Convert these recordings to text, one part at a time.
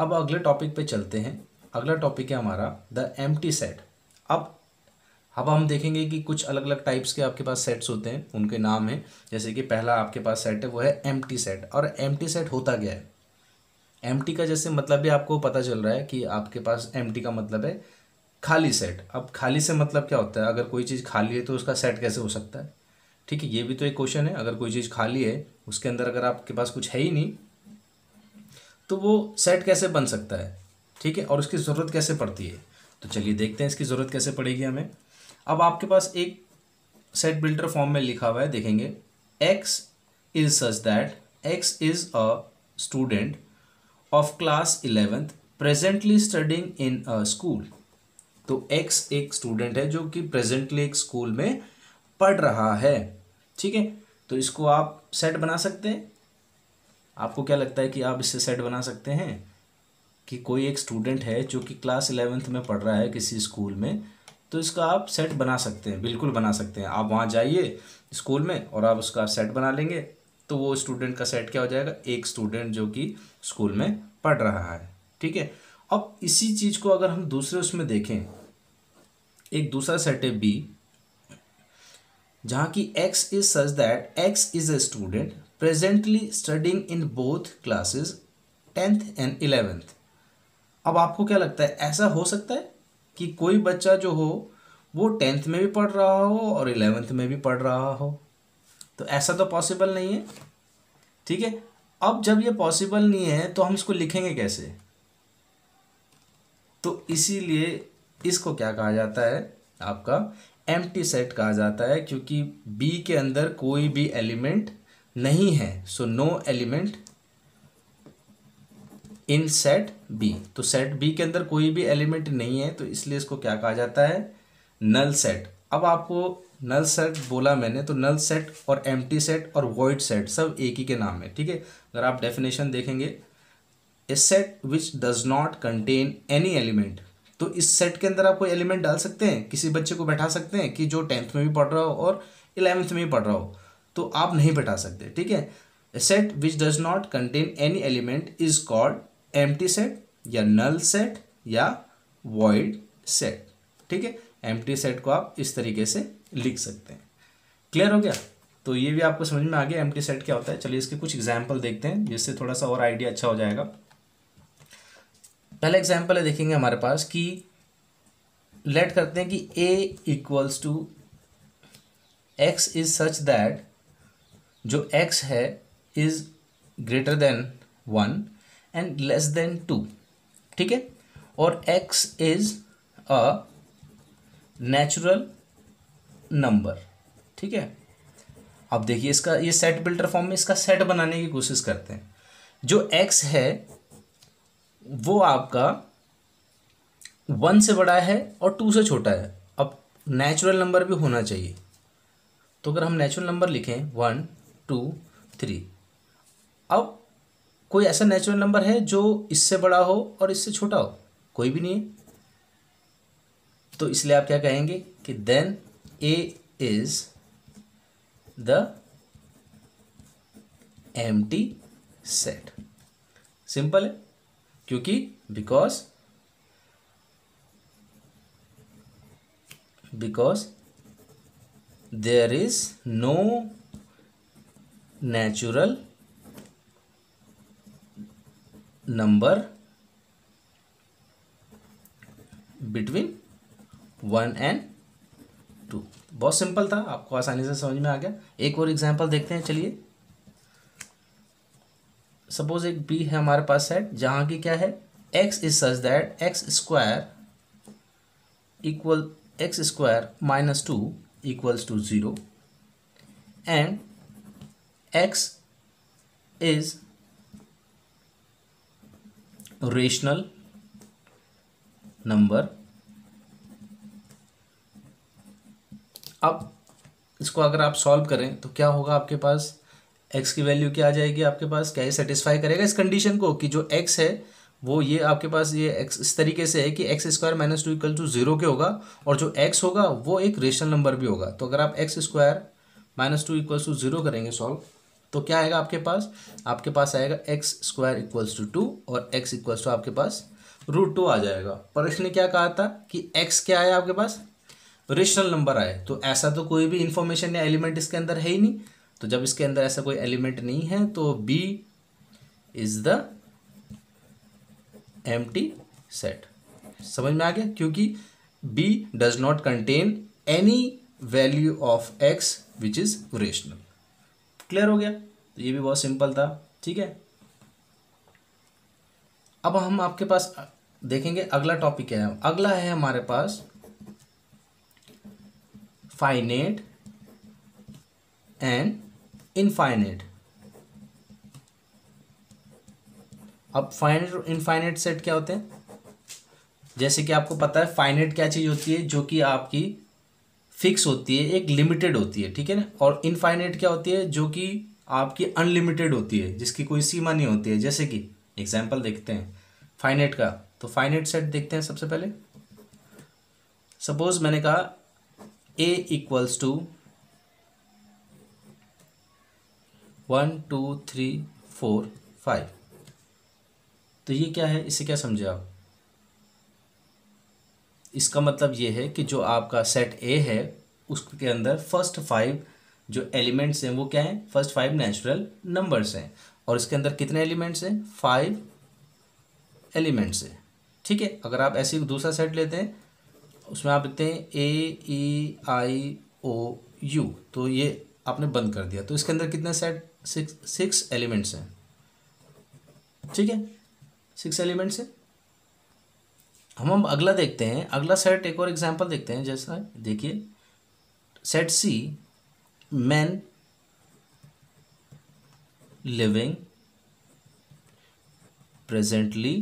अब अगले टॉपिक पे चलते हैं। अगला टॉपिक है हमारा द एम्प्टी सेट। अब हम देखेंगे कि कुछ अलग अलग टाइप्स के आपके पास सेट्स होते हैं, उनके नाम हैं। जैसे कि पहला आपके पास सेट है वो है एम्प्टी सेट। और एम्प्टी सेट होता क्या है? एम्प्टी का जैसे मतलब भी आपको पता चल रहा है कि आपके पास एम्प्टी का मतलब है खाली सेट। अब खाली से मतलब क्या होता है? अगर कोई चीज़ खाली है तो उसका सेट कैसे हो सकता है? ठीक है, ये भी तो एक क्वेश्चन है। अगर कोई चीज़ खाली है, उसके अंदर अगर आपके पास कुछ है ही नहीं, तो वो सेट कैसे बन सकता है? ठीक है, और उसकी ज़रूरत कैसे पड़ती है? तो चलिए देखते हैं इसकी ज़रूरत कैसे पड़ेगी हमें। अब आपके पास एक सेट बिल्डर फॉर्म में लिखा हुआ है, देखेंगे। X is such that x is a student of class 11th presently studying in a school. तो एक्स एक स्टूडेंट है जो कि प्रेजेंटली एक स्कूल में पढ़ रहा है। ठीक है, तो इसको आप सेट बना सकते हैं। आपको क्या लगता है कि आप इससे सेट बना सकते हैं कि कोई एक स्टूडेंट है जो कि क्लास 11th में पढ़ रहा है किसी स्कूल में, तो इसका आप सेट बना सकते हैं, बिल्कुल बना सकते हैं। आप वहाँ जाइए स्कूल में और आप उसका सेट बना लेंगे, तो वो स्टूडेंट का सेट क्या हो जाएगा? एक स्टूडेंट जो कि स्कूल में पढ़ रहा है। ठीक है, अब इसी चीज़ को अगर हम दूसरे उसमें देखें, एक दूसरा सेट है बी, जहाँ की x is such that x is a student presently studying in both classes 10th and 11th। अब आपको क्या लगता है, ऐसा हो सकता है कि कोई बच्चा जो हो वो 10th में भी पढ़ रहा हो और 11th में भी पढ़ रहा हो? तो ऐसा तो पॉसिबल नहीं है। ठीक है, अब जब ये पॉसिबल नहीं है तो हम इसको लिखेंगे कैसे? तो इसीलिए इसको क्या कहा जाता है? आपका एम्प्टी सेट कहा जाता है, क्योंकि बी के अंदर कोई भी एलिमेंट नहीं है। So no element in set B. तो सेट बी के अंदर कोई भी एलिमेंट नहीं है, तो इसलिए इसको क्या कहा जाता है? Null set. अब आपको नल सेट बोला मैंने, तो नल सेट और एम्प्टी सेट और वॉइड सेट सब एक ही के नाम है। ठीक है, अगर आप डेफिनेशन देखेंगे, a set which does not contain any element, तो इस सेट के अंदर आप कोई एलिमेंट डाल सकते हैं, किसी बच्चे को बैठा सकते हैं कि जो 10th में भी पढ़ रहा हो और 11th में भी पढ़ रहा हो, तो आप नहीं बैठा सकते। ठीक है, a set which does not contain any element is called empty set या नल सेट या वॉइड सेट। ठीक है, एम्प्टी सेट को आप इस तरीके से लिख सकते हैं। क्लियर हो गया? तो ये भी आपको समझ में आ गया एम्प्टी सेट क्या होता है। चलिए इसके कुछ एग्जाम्पल देखते हैं, जिससे थोड़ा सा और आइडिया अच्छा हो जाएगा। पहला एग्जाम्पल है, देखेंगे हमारे पास कि लेट करते हैं कि a equals to x is such that जो x है is greater than 1 and less than 2। ठीक है, और x is a natural number. ठीक है, अब देखिए इसका ये सेट बिल्डर फॉर्म में इसका सेट बनाने की कोशिश करते हैं। जो x है वो आपका 1 से बड़ा है और 2 से छोटा है। अब नेचुरल नंबर भी होना चाहिए, तो अगर हम नेचुरल नंबर लिखें 1 2 3, अब कोई ऐसा नेचुरल नंबर है जो इससे बड़ा हो और इससे छोटा हो? कोई भी नहीं है। तो इसलिए आप क्या कहेंगे कि then a is the empty set. Simple है, क्योंकि because there is no natural number between 1 and 2। बहुत सिंपल था, आपको आसानी से समझ में आ गया। एक और एग्जांपल देखते हैं। चलिए सपोज एक बी है हमारे पास सेट, जहाँ की क्या है, x is such that x square equal x square minus 2 equals to 0 and x is rational number। अब इसको अगर आप सॉल्व करें तो क्या होगा? आपके पास x की वैल्यू क्या आ जाएगी? आपके पास क्या ये सेटिस्फाई करेगा इस कंडीशन को कि जो x है वो ये आपके पास ये x इस तरीके से है कि x square minus 2 equal to 0 के होगा, और जो x होगा वो एक रेशनल नंबर भी होगा। तो अगर आप x square minus 2 equal to 0 करेंगे सॉल्व, तो क्या आएगा आपके पास आएगा एक्स स्क्वायर इक्वल्स टू 2 और एक्स इक्वल्स टू आपके पास √2 आ जाएगा। पर इसने क्या कहा था कि एक्स क्या है आपके पास, रेशनल नंबर आए। तो ऐसा तो कोई भी इंफॉर्मेशन या एलिमेंट इसके अंदर है ही नहीं। तो जब इसके अंदर ऐसा कोई एलिमेंट नहीं है तो B is the empty set. समझ में आ गया, क्योंकि B does not contain any value of x which is rational. Clear हो गया, तो ये भी बहुत सिंपल था। ठीक है, अब हम आपके पास देखेंगे अगला टॉपिक क्या है। अगला है हमारे पास फाइनेट एंड इनफाइनेट। अब फाइनेट और इनफाइनेट सेट क्या होते हैं? जैसे कि आपको पता है फाइनेट क्या चीज़ होती है, जो कि आपकी फिक्स होती है, एक लिमिटेड होती है, ठीक है ना। और इनफाइनेट क्या होती है, जो कि आपकी अनलिमिटेड होती है, जिसकी कोई सीमा नहीं होती है। जैसे कि एग्जांपल देखते हैं फाइनेट का, तो फाइनेट सेट देखते हैं सबसे पहले। सपोज मैंने कहा a इक्वल्स टू 1 2 3 4 5। तो ये क्या है, इससे क्या समझे आप? इसका मतलब ये है कि जो आपका सेट ए है उसके अंदर फर्स्ट 5 जो एलिमेंट्स हैं वो क्या हैं, फर्स्ट 5 नेचुरल नंबर्स हैं। और इसके अंदर कितने एलिमेंट्स हैं, 5 एलिमेंट्स हैं। ठीक है, अगर आप ऐसे दूसरा सेट लेते हैं उसमें आप लिखते हैं AEIOU, तो ये आपने बंद कर दिया। तो इसके अंदर कितने सेट, 6 एलिमेंट्स हैं। ठीक है, 6 एलिमेंट्स हैं। हम अगला देखते हैं, अगला सेट एक और एग्जांपल देखते हैं। जैसा देखिए set C, man living presently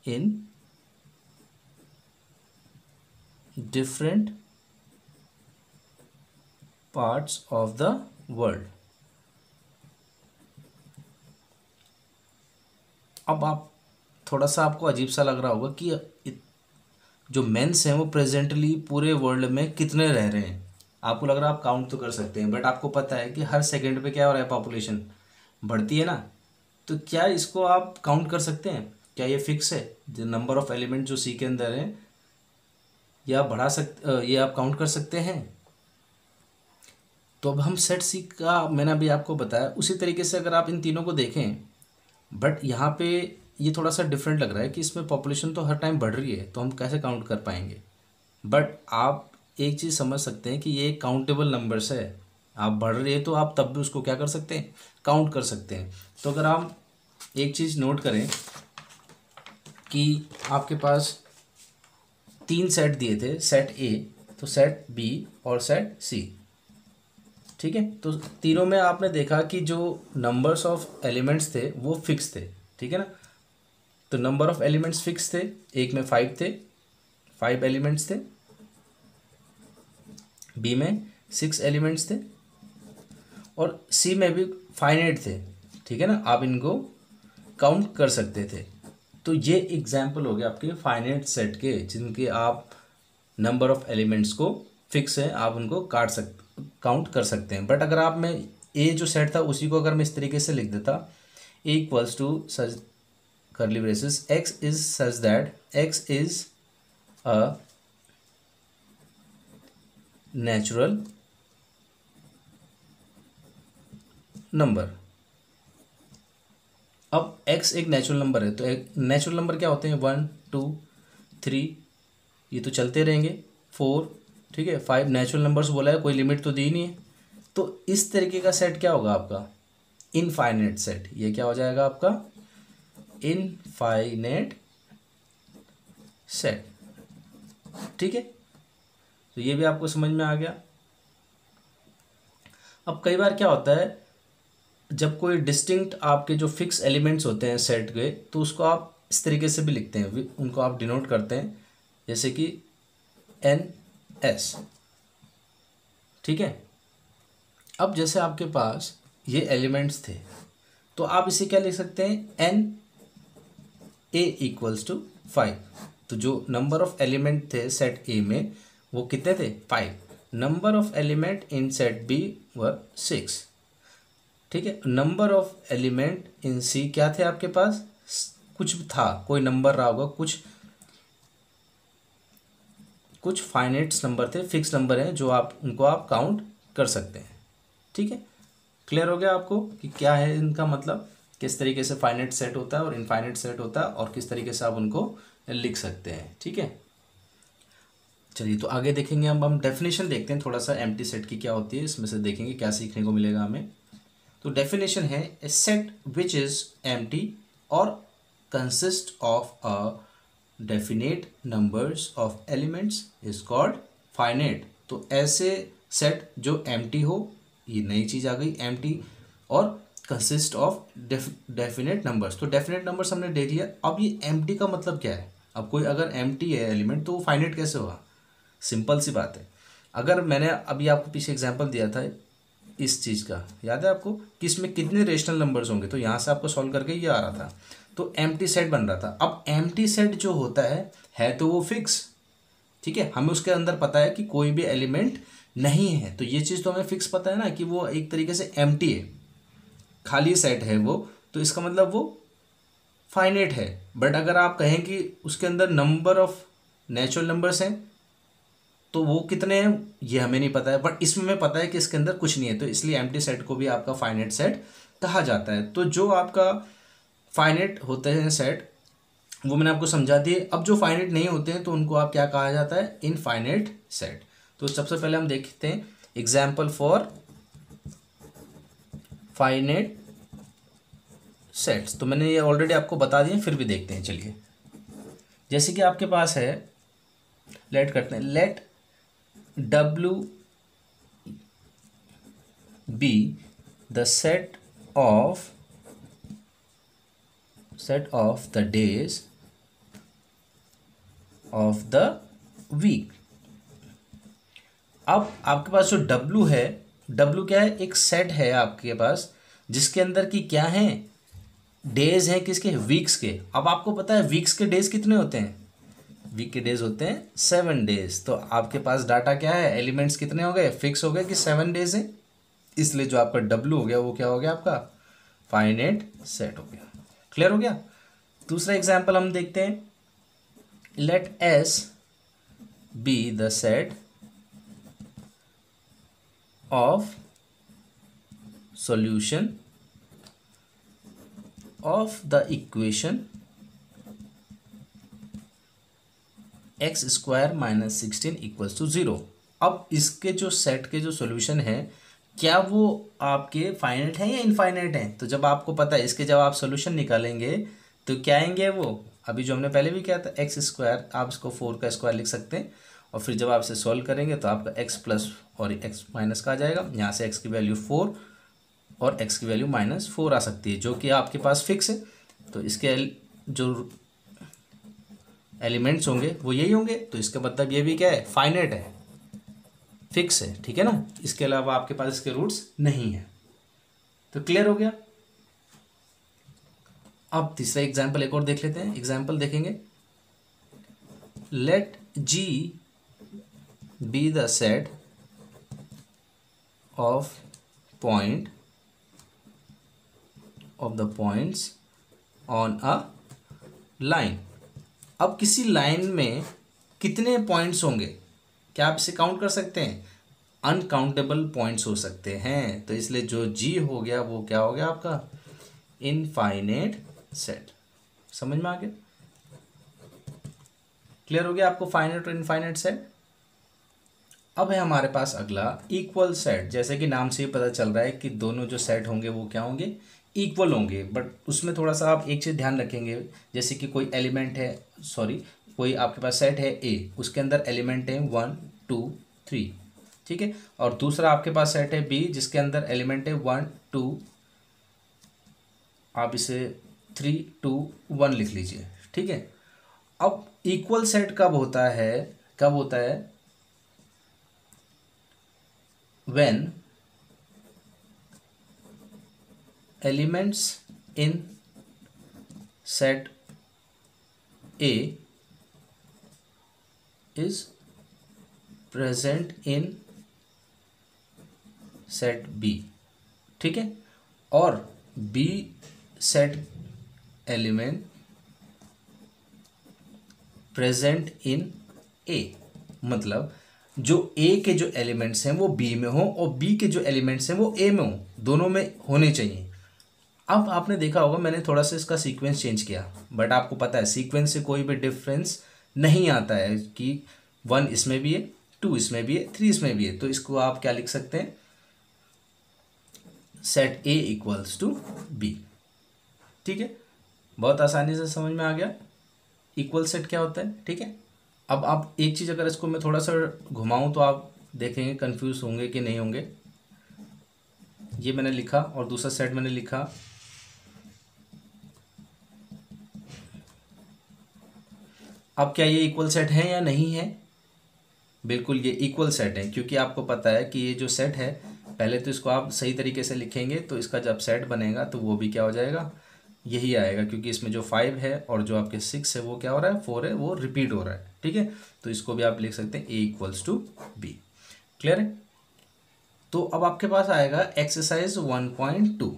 in different parts of the world. अब आप थोड़ा सा आपको अजीब सा लग रहा होगा कि जो मेंस हैं वो प्रेजेंटली पूरे वर्ल्ड में कितने रह रहे हैं। आपको लग रहा है आप काउंट तो कर सकते हैं, बट आपको पता है कि हर सेकंड पे क्या हो रहा है, पॉपुलेशन बढ़ती है ना। तो क्या इसको आप काउंट कर सकते हैं? क्या ये फिक्स है, जो नंबर ऑफ एलिमेंट जो सी के अंदर है, या ये आप काउंट कर सकते हैं? तो अब हम सेट सी का मैंने अभी आपको बताया, उसी तरीके से अगर आप इन तीनों को देखें, बट यहाँ पे ये थोड़ा सा डिफरेंट लग रहा है कि इसमें पॉपुलेशन तो हर टाइम बढ़ रही है, तो हम कैसे काउंट कर पाएंगे। बट आप एक चीज़ समझ सकते हैं कि ये काउंटेबल नंबर्स है। आप बढ़ रही है तो आप तब भी उसको क्या कर सकते हैं, काउंट कर सकते हैं। तो अगर आप एक चीज़ नोट करें कि आपके पास 3 सेट दिए थे, सेट ए, तो सेट बी और सेट सी। ठीक है, तो तीनों में आपने देखा कि जो नंबर्स ऑफ एलिमेंट्स थे वो फिक्स थे। ठीक है ना, तो नंबर ऑफ एलिमेंट्स फिक्स थे। एक में 5 थे, 5 एलिमेंट्स थे। बी में 6 एलिमेंट्स थे और सी में भी फाइनाइट थे। ठीक है ना, आप इनको काउंट कर सकते थे। तो ये एग्जाम्पल हो गया आपके फाइनाइट सेट के, जिनके आप नंबर ऑफ एलिमेंट्स को फिक्स है, आप उनको काउंट कर सकते हैं। बट अगर आप में ए जो सेट था उसी को अगर मैं इस तरीके से लिख देता, a equals to such curly braces x is such that x is a natural number। अब x एक नेचुरल नंबर है, तो एक नेचुरल नंबर क्या होते हैं, 1 2 3, ये तो चलते रहेंगे, 4, ठीक है, 5 नेचुरल नंबर्स बोला है, कोई लिमिट तो दी नहीं है। तो इस तरीके का सेट क्या होगा आपका, इनफाइनाइट सेट। ये क्या हो जाएगा आपका, इनफाइनाइट सेट। ठीक है, तो ये भी आपको समझ में आ गया। अब कई बार क्या होता है, जब कोई डिस्टिंक्ट आपके जो फिक्स एलिमेंट्स होते हैं सेट के, तो उसको आप इस तरीके से भी लिखते हैं, उनको आप डिनोट करते हैं, जैसे कि NS। ठीक है, अब जैसे आपके पास ये एलिमेंट्स थे, तो आप इसे क्या लिख सकते हैं, NA इक्वल्स टू 5। तो जो नंबर ऑफ एलिमेंट थे सेट ए में वो कितने थे, 5। Number of element in set b were 6। ठीक है। Number of element in c क्या थे आपके पास, कुछ था, कोई नंबर रहा होगा, कुछ फाइनेट्स नंबर थे, फिक्स नंबर हैं जो आप उनको आप काउंट कर सकते हैं। ठीक है, क्लियर हो गया आपको कि क्या है इनका मतलब, किस तरीके से फाइनेट सेट होता है और इनफाइनेट सेट होता है और किस तरीके से आप उनको लिख सकते हैं। ठीक है, चलिए तो आगे देखेंगे। अब हम डेफिनेशन देखते हैं थोड़ा सा एम्प्टी सेट की क्या होती है, इसमें से देखेंगे क्या सीखने को मिलेगा हमें। तो डेफिनेशन है a set which is empty और consist of a definite numbers of elements is called finite. तो ऐसे सेट जो एम्प्टी हो, ये नई चीज़ आ गई एम्प्टी, और कंसिस्ट ऑफ डेफिनेट नंबर्स। तो डेफिनेट नंबर्स हमने देख लिया। अब ये एम्प्टी का मतलब क्या है, अब कोई अगर एम्प्टी है एलिमेंट तो वो फाइनेट कैसे होगा, सिंपल सी बात है। अगर मैंने अभी आपको पीछे एग्जांपल दिया था इस चीज़ का, याद है आपको कि इसमें कितने रेशनल नंबर्स होंगे, तो यहाँ से आपको सॉल्व करके ये आ रहा था, तो एम्प्टी सेट बन रहा था। अब एम्प्टी सेट जो होता है तो वो फिक्स, ठीक है, हमें उसके अंदर पता है कि कोई भी एलिमेंट नहीं है, तो ये चीज़ तो हमें फिक्स पता है ना कि वो एक तरीके से एम्प्टी है, खाली सेट है वो, तो इसका मतलब वो फाइनेट है। बट अगर आप कहें कि उसके अंदर नंबर ऑफ नेचुरल नंबर्स हैं तो वो कितने हैं ये हमें नहीं पता है, बट इसमें हमें पता है कि इसके अंदर कुछ नहीं है, तो इसलिए एम्प्टी सेट को भी आपका फाइनेट सेट कहा जाता है। तो जो आपका फाइनेट होते हैं सेट वो मैंने आपको समझा दिए। अब जो फाइनेट नहीं होते हैं तो उनको आप क्या कहा जाता है, इनफाइनेट सेट। तो सबसे पहले हम देखते हैं एग्जाम्पल फॉर फाइनेट सेट्स। तो मैंने ये ऑलरेडी आपको बता दिए, फिर भी देखते हैं चलिए। जैसे कि आपके पास है, लेट करते हैं, late W be the set of the days of the week। अब आपके पास जो W है, W क्या है, एक सेट है आपके पास जिसके अंदर की क्या है, डेज हैं, किसके, वीक्स के। अब आपको पता है वीक्स के डेज कितने होते हैं, वीक के डेज होते हैं 7 डेज। तो आपके पास डाटा क्या है, एलिमेंट्स कितने हो गए, फिक्स हो गए कि 7 डेज है, इसलिए जो आपका W हो गया वो क्या हो गया, आपका फाइनेट सेट हो गया। क्लियर हो गया। दूसरा एग्जांपल हम देखते हैं, let S be the set of solution of the equation x square minus 16 equals to 0। अब इसके जो सेट के जो सॉल्यूशन है क्या वो आपके फाइनाइट हैं या इनफाइनाइट हैं, तो जब आपको पता है इसके जब आप सॉल्यूशन निकालेंगे तो क्या आएंगे वो, अभी जो हमने पहले भी किया था एक्स स्क्वायर, आप इसको 4 का स्क्वायर लिख सकते हैं, और फिर जब आप इसे सॉल्व करेंगे तो आपका एक्स प्लस और एक्स माइनस का आ जाएगा, यहाँ से एक्स की वैल्यू 4 और एक्स की वैल्यू -4 आ सकती है, जो कि आपके पास फिक्स है। तो इसके जो एलिमेंट्स होंगे वो यही होंगे, तो इसका मतलब ये भी क्या है, फाइनाइट है, फिक्स है, ठीक है ना। इसके अलावा आपके पास इसके रूट्स नहीं है। तो क्लियर हो गया। अब तीसरा एग्जाम्पल एक और देख लेते हैं। एग्जाम्पल देखेंगे, let G be the set of point of the points on a line. अब किसी लाइन में कितने पॉइंट्स होंगे, क्या आप इसे काउंट कर सकते हैं, अनकाउंटेबल पॉइंट्स हो सकते हैं, तो इसलिए जो G हो गया वो क्या हो गया आपका, इनफाइनेट सेट। समझ में आ गया, क्लियर हो गया आपको फाइनाइट और इनफाइनाइट सेट। अब है हमारे पास अगला इक्वल सेट। जैसे कि नाम से ही पता चल रहा है कि दोनों जो सेट होंगे वो क्या होंगे, इक्वल होंगे, बट उसमें थोड़ा सा आप एक चीज़ ध्यान रखेंगे, जैसे कि कोई एलिमेंट है, सॉरी कोई आपके पास सेट है A, उसके अंदर एलिमेंट है 1 2 3, ठीक है, और दूसरा आपके पास सेट है B जिसके अंदर एलिमेंट है 1 2, आप इसे 3 2 1 लिख लीजिए, ठीक है। अब इक्वल सेट कब होता है, कब होता है, when elements in set A is present in set B, ठीक है, और b set element present in a, मतलब जो ए के जो एलिमेंट्स हैं वो बी में हो और बी के जो एलिमेंट्स हैं वो ए में हो, दोनों में होने चाहिए। अब आपने देखा होगा मैंने थोड़ा सा इसका सीक्वेंस चेंज किया, बट आपको पता है सीक्वेंस से कोई भी डिफरेंस नहीं आता है कि 1 इसमें भी है, 2 इसमें भी है, 3 इसमें भी है। तो इसको आप क्या लिख सकते हैं, set A equals to B. ठीक है, बहुत आसानी से समझ में आ गया इक्वल सेट क्या होता है। ठीक है, अब आप एक चीज़ अगर इसको मैं थोड़ा सा घुमाऊं तो आप देखेंगे कंफ्यूज होंगे कि नहीं होंगे। ये मैंने लिखा और दूसरा सेट मैंने लिखा, अब क्या ये इक्वल सेट है या नहीं है? बिल्कुल ये इक्वल सेट है, क्योंकि आपको पता है कि ये जो सेट है, पहले तो इसको आप सही तरीके से लिखेंगे तो इसका जब सेट बनेगा तो वो भी क्या हो जाएगा, यही आएगा, क्योंकि इसमें जो 5 है और जो आपके 6 है वो क्या हो रहा है, 4 है, वो रिपीट हो रहा है। ठीक है, तो इसको भी आप लिख सकते हैं ए इक्वल्स टू बी। क्लियर है? तो अब आपके पास आएगा एक्सरसाइज 1.2।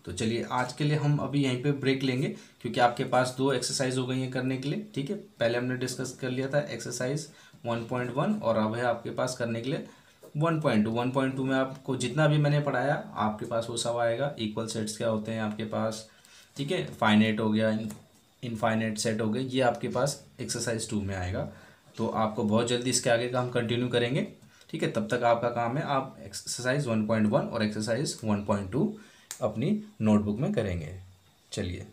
तो चलिए आज के लिए हम अभी यहीं पे ब्रेक लेंगे, क्योंकि आपके पास 2 एक्सरसाइज हो गई हैं करने के लिए। ठीक है, पहले हमने डिस्कस कर लिया था एक्सरसाइज 1.1 और अब है आपके पास करने के लिए 1.2। 1.2 में आपको जितना भी मैंने पढ़ाया आपके पास वो सब आएगा। इक्वल सेट्स क्या होते हैं आपके पास, ठीक है, फाइनाइट हो गया, इनफाइनाइट सेट हो गए, ये आपके पास एक्सरसाइज 2 में आएगा। तो आपको बहुत जल्दी इसके आगे का हम कंटिन्यू करेंगे। ठीक है, तब तक आपका काम है आप एक्सरसाइज 1.1 और एक्सरसाइज 1.2 अपनी नोटबुक में करेंगे। चलिए।